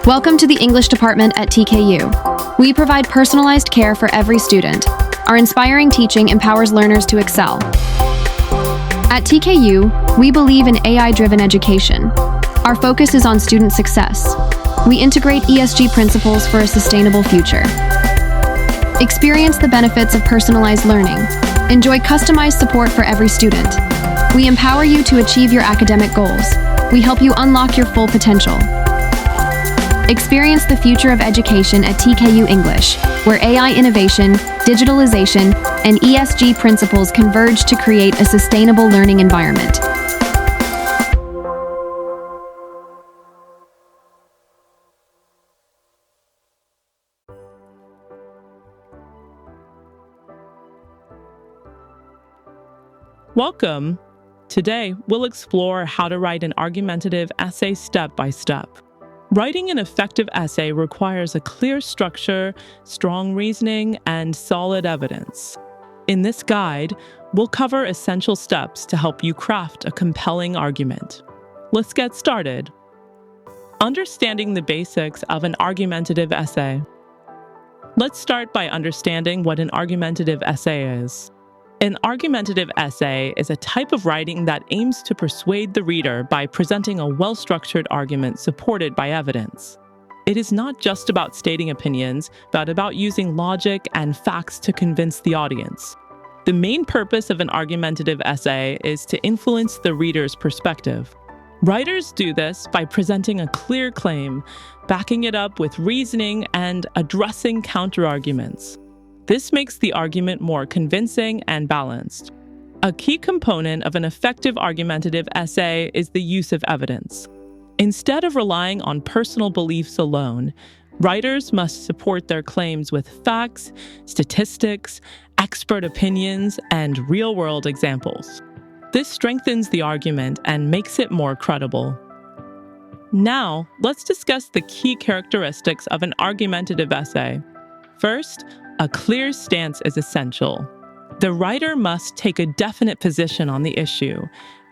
Welcome to the English department at TKU. We provide personalized care for every student. Our inspiring teaching empowers learners to excel. At TKU, we believe in AI-driven education. Our focus is on student success. We integrate ESG principles for a sustainable future. Experience the benefits of personalized learning. Enjoy customized support for every student. We empower you to achieve your academic goals. We help you unlock your full potential. Experience the future of education at TKU English, where AI innovation, digitalization, and ESG principles converge to create a sustainable learning environment. Welcome! Today, we'll explore how to write an argumentative essay step by step. Writing an effective essay requires a clear structure, strong reasoning, and solid evidence. In this guide, we'll cover essential steps to help you craft a compelling argument. Let's get started. Understanding the basics of an argumentative essay. Let's start by understanding what an argumentative essay is. An argumentative essay is a type of writing that aims to persuade the reader by presenting a well-structured argument supported by evidence. It is not just about stating opinions, but about using logic and facts to convince the audience. The main purpose of an argumentative essay is to influence the reader's perspective. Writers do this by presenting a clear claim, backing it up with reasoning, and addressing counterarguments. This makes the argument more convincing and balanced. A key component of an effective argumentative essay is the use of evidence. Instead of relying on personal beliefs alone, writers must support their claims with facts, statistics, expert opinions, and real-world examples. This strengthens the argument and makes it more credible. Now, let's discuss the key characteristics of an argumentative essay. First, a clear stance is essential. The writer must take a definite position on the issue,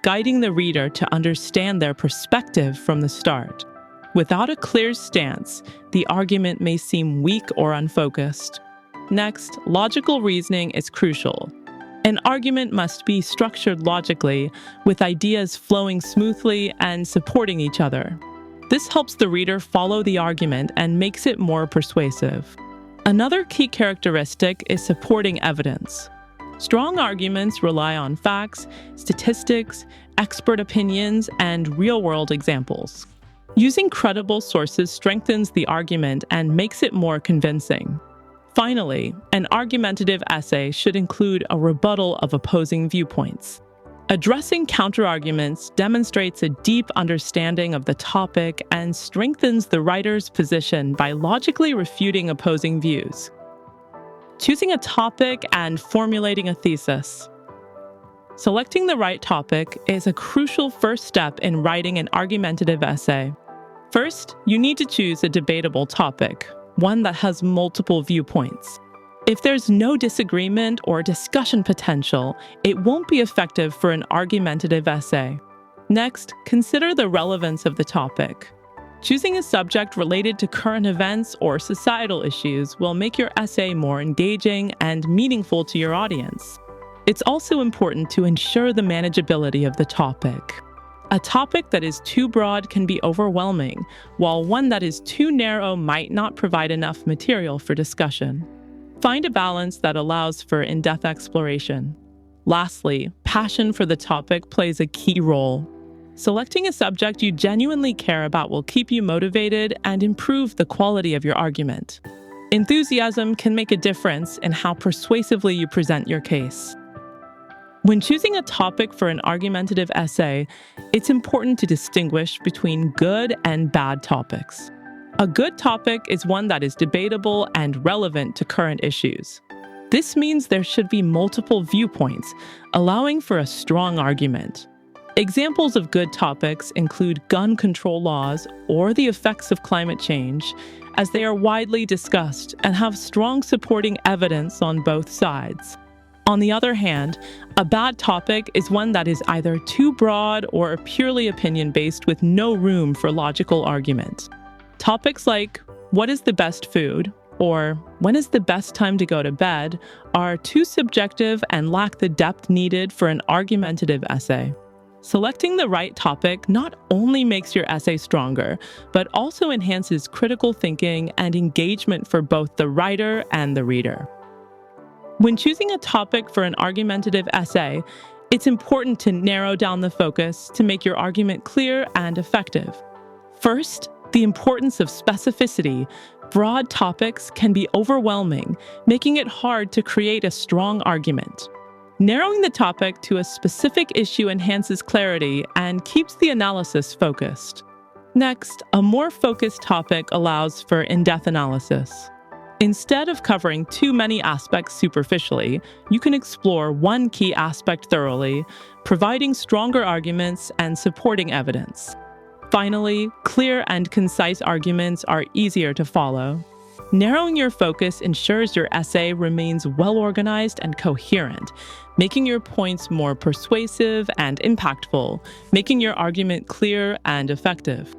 guiding the reader to understand their perspective from the start. Without a clear stance, the argument may seem weak or unfocused. Next, logical reasoning is crucial. An argument must be structured logically, with ideas flowing smoothly and supporting each other. This helps the reader follow the argument and makes it more persuasive. Another key characteristic is supporting evidence. Strong arguments rely on facts, statistics, expert opinions, and real-world examples. Using credible sources strengthens the argument and makes it more convincing. Finally, an argumentative essay should include a rebuttal of opposing viewpoints. Addressing counterarguments demonstrates a deep understanding of the topic and strengthens the writer's position by logically refuting opposing views. Choosing a topic and formulating a thesis. Selecting the right topic is a crucial first step in writing an argumentative essay. First, you need to choose a debatable topic, one that has multiple viewpoints. If there's no disagreement or discussion potential, it won't be effective for an argumentative essay. Next, consider the relevance of the topic. Choosing a subject related to current events or societal issues will make your essay more engaging and meaningful to your audience. It's also important to ensure the manageability of the topic. A topic that is too broad can be overwhelming, while one that is too narrow might not provide enough material for discussion. Find a balance that allows for in-depth exploration. Lastly, passion for the topic plays a key role. Selecting a subject you genuinely care about will keep you motivated and improve the quality of your argument. Enthusiasm can make a difference in how persuasively you present your case. When choosing a topic for an argumentative essay, it's important to distinguish between good and bad topics. A good topic is one that is debatable and relevant to current issues. This means there should be multiple viewpoints, allowing for a strong argument. Examples of good topics include gun control laws or the effects of climate change, as they are widely discussed and have strong supporting evidence on both sides. On the other hand, a bad topic is one that is either too broad or purely opinion-based with no room for logical argument. Topics like, what is the best food? Or when is the best time to go to bed are too subjective and lack the depth needed for an argumentative essay. Selecting the right topic not only makes your essay stronger, but also enhances critical thinking and engagement for both the writer and the reader. When choosing a topic for an argumentative essay, it's important to narrow down the focus to make your argument clear and effective. First, the importance of specificity. Broad topics can be overwhelming, making it hard to create a strong argument. Narrowing the topic to a specific issue enhances clarity and keeps the analysis focused. Next, a more focused topic allows for in-depth analysis. Instead of covering too many aspects superficially, you can explore one key aspect thoroughly, providing stronger arguments and supporting evidence. Finally, clear and concise arguments are easier to follow. Narrowing your focus ensures your essay remains well-organized and coherent, making your points more persuasive and impactful, making your argument clear and effective.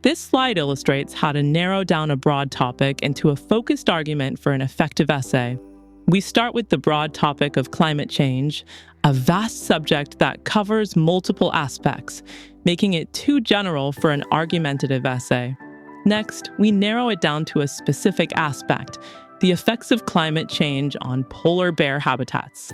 This slide illustrates how to narrow down a broad topic into a focused argument for an effective essay. We start with the broad topic of climate change, a vast subject that covers multiple aspects, making it too general for an argumentative essay. Next, we narrow it down to a specific aspect, the effects of climate change on polar bear habitats.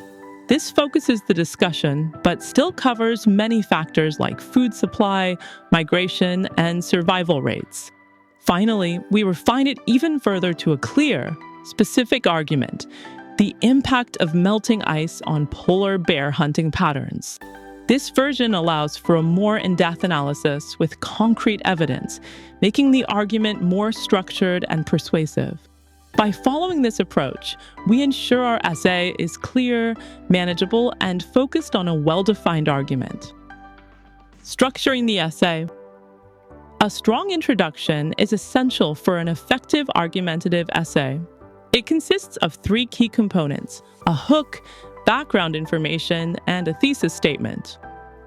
This focuses the discussion, but still covers many factors like food supply, migration, and survival rates. Finally, we refine it even further to a clear, specific argument, the impact of melting ice on polar bear hunting patterns. This version allows for a more in-depth analysis with concrete evidence, making the argument more structured and persuasive. By following this approach, we ensure our essay is clear, manageable, and focused on a well-defined argument. Structuring the essay. A strong introduction is essential for an effective argumentative essay. It consists of three key components: a hook, background information, and a thesis statement.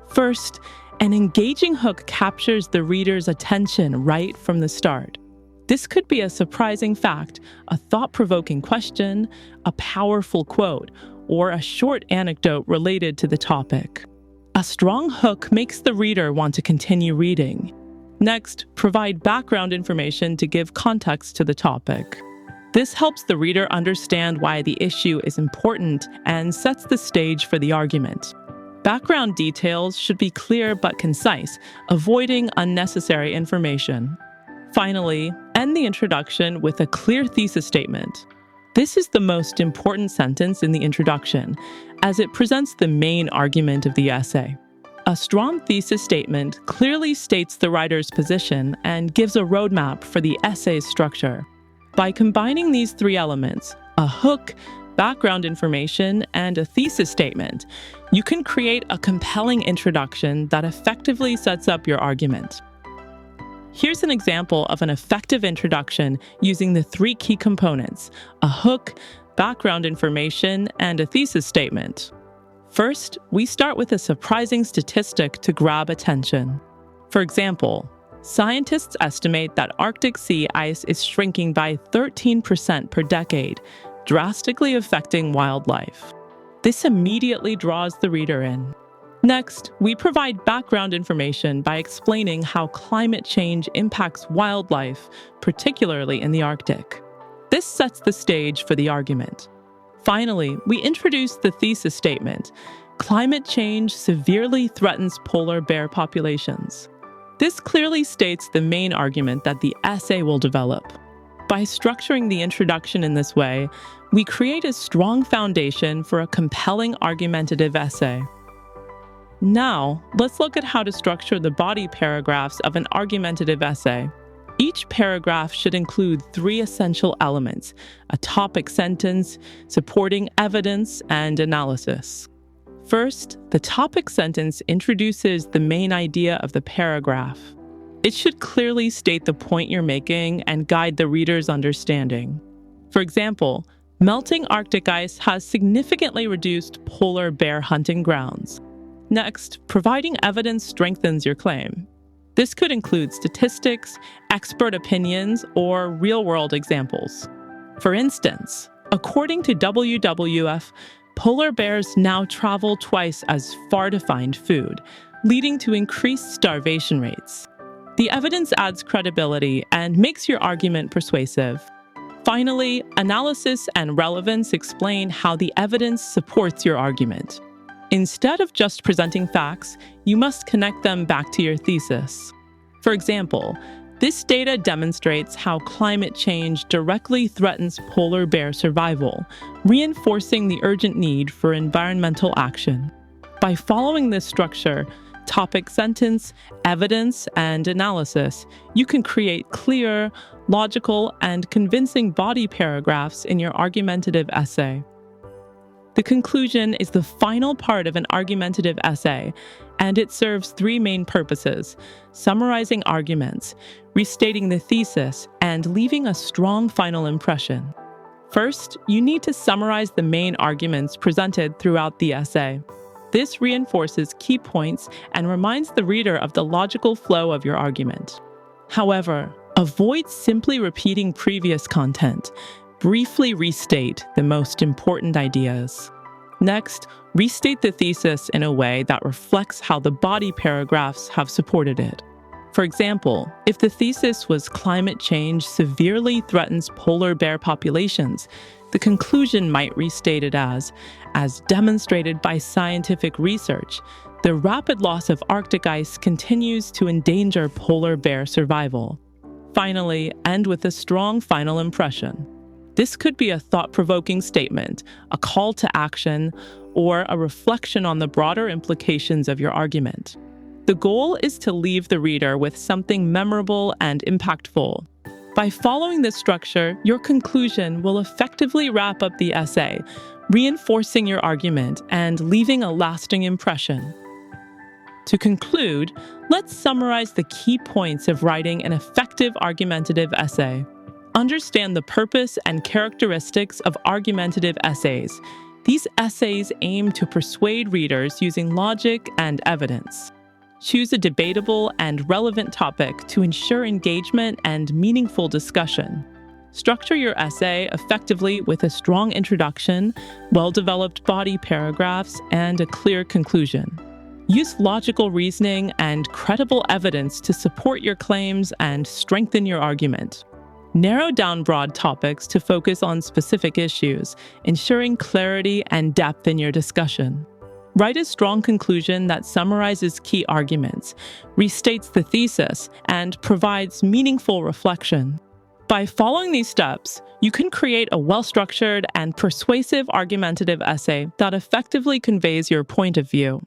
First, an engaging hook captures the reader's attention right from the start. This could be a surprising fact, a thought-provoking question, a powerful quote, or a short anecdote related to the topic. A strong hook makes the reader want to continue reading. Next, provide background information to give context to the topic. This helps the reader understand why the issue is important and sets the stage for the argument. Background details should be clear but concise, avoiding unnecessary information. Finally, end the introduction with a clear thesis statement. This is the most important sentence in the introduction, as it presents the main argument of the essay. A strong thesis statement clearly states the writer's position and gives a roadmap for the essay's structure. By combining these three elements, a hook, background information, and a thesis statement, you can create a compelling introduction that effectively sets up your argument. Here's an example of an effective introduction using the three key components: a hook, background information, and a thesis statement. First, we start with a surprising statistic to grab attention. For example, scientists estimate that Arctic sea ice is shrinking by 13% per decade, drastically affecting wildlife. This immediately draws the reader in. Next, we provide background information by explaining how climate change impacts wildlife, particularly in the Arctic. This sets the stage for the argument. Finally, we introduce the thesis statement: climate change severely threatens polar bear populations. This clearly states the main argument that the essay will develop. By structuring the introduction in this way, we create a strong foundation for a compelling argumentative essay. Now, let's look at how to structure the body paragraphs of an argumentative essay. Each paragraph should include three essential elements: a topic sentence, supporting evidence, and analysis. First, the topic sentence introduces the main idea of the paragraph. It should clearly state the point you're making and guide the reader's understanding. For example, melting Arctic ice has significantly reduced polar bear hunting grounds. Next, providing evidence strengthens your claim. This could include statistics, expert opinions, or real-world examples. For instance, according to WWF, polar bears now travel twice as far to find food, leading to increased starvation rates. The evidence adds credibility and makes your argument persuasive. Finally, analysis and relevance explain how the evidence supports your argument. Instead of just presenting facts, you must connect them back to your thesis. For example, this data demonstrates how climate change directly threatens polar bear survival, reinforcing the urgent need for environmental action. By following this structure, topic sentence, evidence, and analysis, you can create clear, logical, and convincing body paragraphs in your argumentative essay. The conclusion is the final part of an argumentative essay, and it serves three main purposes: summarizing arguments, restating the thesis, and leaving a strong final impression. First, you need to summarize the main arguments presented throughout the essay. This reinforces key points and reminds the reader of the logical flow of your argument. However, avoid simply repeating previous content. Briefly restate the most important ideas. Next, restate the thesis in a way that reflects how the body paragraphs have supported it. For example, if the thesis was climate change severely threatens polar bear populations, the conclusion might restate it as demonstrated by scientific research, the rapid loss of Arctic ice continues to endanger polar bear survival. Finally, end with a strong final impression. This could be a thought-provoking statement, a call to action, or a reflection on the broader implications of your argument. The goal is to leave the reader with something memorable and impactful. By following this structure, your conclusion will effectively wrap up the essay, reinforcing your argument and leaving a lasting impression. To conclude, let's summarize the key points of writing an effective argumentative essay. Understand the purpose and characteristics of argumentative essays. These essays aim to persuade readers using logic and evidence. Choose a debatable and relevant topic to ensure engagement and meaningful discussion. Structure your essay effectively with a strong introduction, well-developed body paragraphs, and a clear conclusion. Use logical reasoning and credible evidence to support your claims and strengthen your argument. Narrow down broad topics to focus on specific issues, ensuring clarity and depth in your discussion. Write a strong conclusion that summarizes key arguments, restates the thesis, and provides meaningful reflection. By following these steps, you can create a well-structured and persuasive argumentative essay that effectively conveys your point of view.